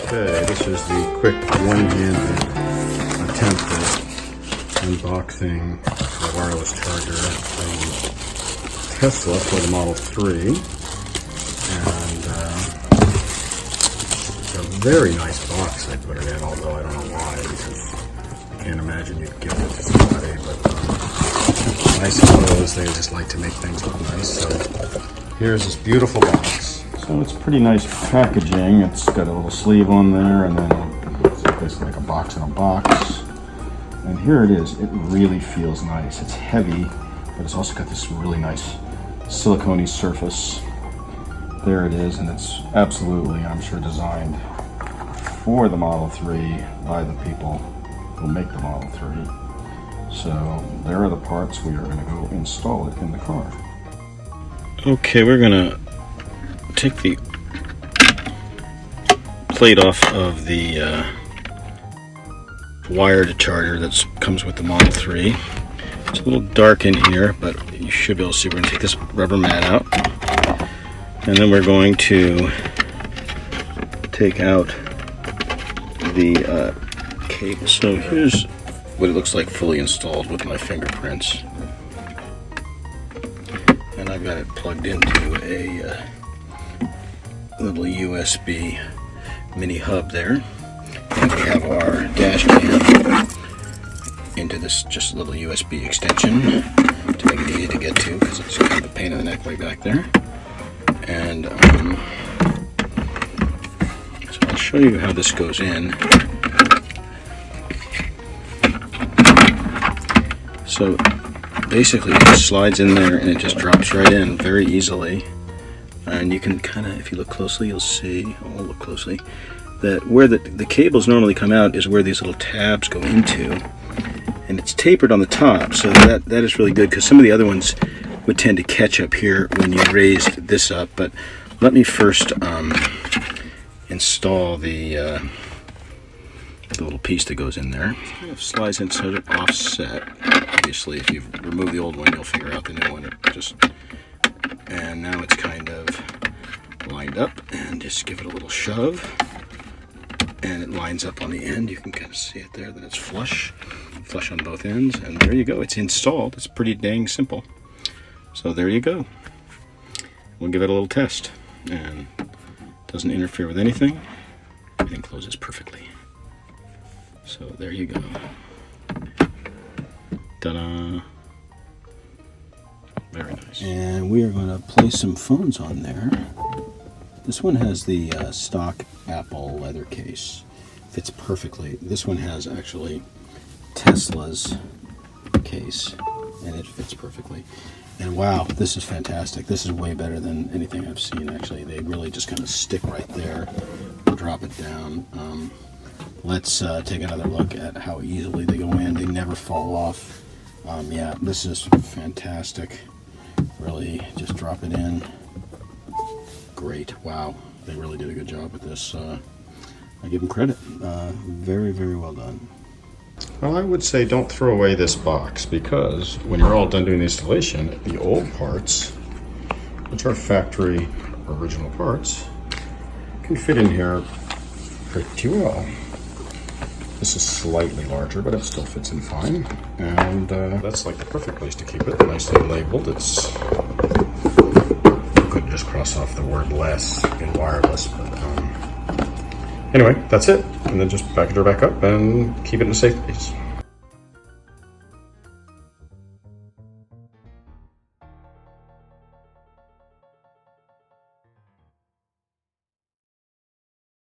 Okay, this is the quick one-handed attempt at unboxing the wireless charger from Tesla for the Model 3. And it's a very nice box they put it in, although I don't know why, because I can't imagine you'd give it to somebody, but I suppose they just like to make things look nice. So here's this beautiful box. So it's pretty nice packaging. It's got a little sleeve on there, and then it's basically like a box in a box. And here it is. It really feels nice. It's heavy, but it's also got this really nice silicone-y surface. There it is, and it's absolutely, I'm sure, designed for the Model 3 by the people who make the Model 3. So there are the parts. We are going to go install it in the car. Okay, we're going to take the plate off of the wired charger that comes with the Model 3. It's a little dark in here, but you should be able to see. We're going to take this rubber mat out, and then we're going to take out the cable. So here's what it looks like fully installed with my fingerprints, and I've got it plugged into a little USB mini hub there, and we have our dash cam into this just little USB extension to make it easy to get to, because it's kind of a pain in the neck way back there. And so I'll show you how this goes in. So basically it just slides in there and it just drops right in very easily. And you can kind of, if you look closely, you'll see, oh, look closely, that where the cables normally come out is where these little tabs go into. And it's tapered on the top, so that is really good, because some of the other ones would tend to catch up here when you raised this up. But let me first install the little piece that goes in there. It kind of slides in sort of offset. Obviously, if you remove the old one, you'll figure out the new one. And now it's kind of lined up, and just give it a little shove, and it lines up on the end. You can kind of see it there that it's flush on both ends, and there you go. It's installed. It's pretty dang simple. So there you go. We'll give it a little test, and it doesn't interfere with anything, and closes perfectly. So there you go. Ta-da! Very nice. And we are going to place some phones on there. This one has the stock Apple leather case. Fits perfectly. This one has actually Tesla's case, and it fits perfectly. And wow, this is fantastic. This is way better than anything I've seen, actually. They really just kind of stick right there. We'll drop it down. Let's take another look at how easily they go in. They never fall off. Yeah, this is fantastic. Really, just drop it in. Great. Wow, they really did a good job with this. I give them credit. Very, very well done. Well, I would say don't throw away this box, because when you're all done doing the installation, the old parts, which are factory original parts, can fit in here pretty well. This is slightly larger, but it still fits in fine, and that's like the perfect place to keep it. Nicely labeled. It's, you could just cross off the word less in wireless, but anyway, that's it. And then just package her back up and keep it in a safe place.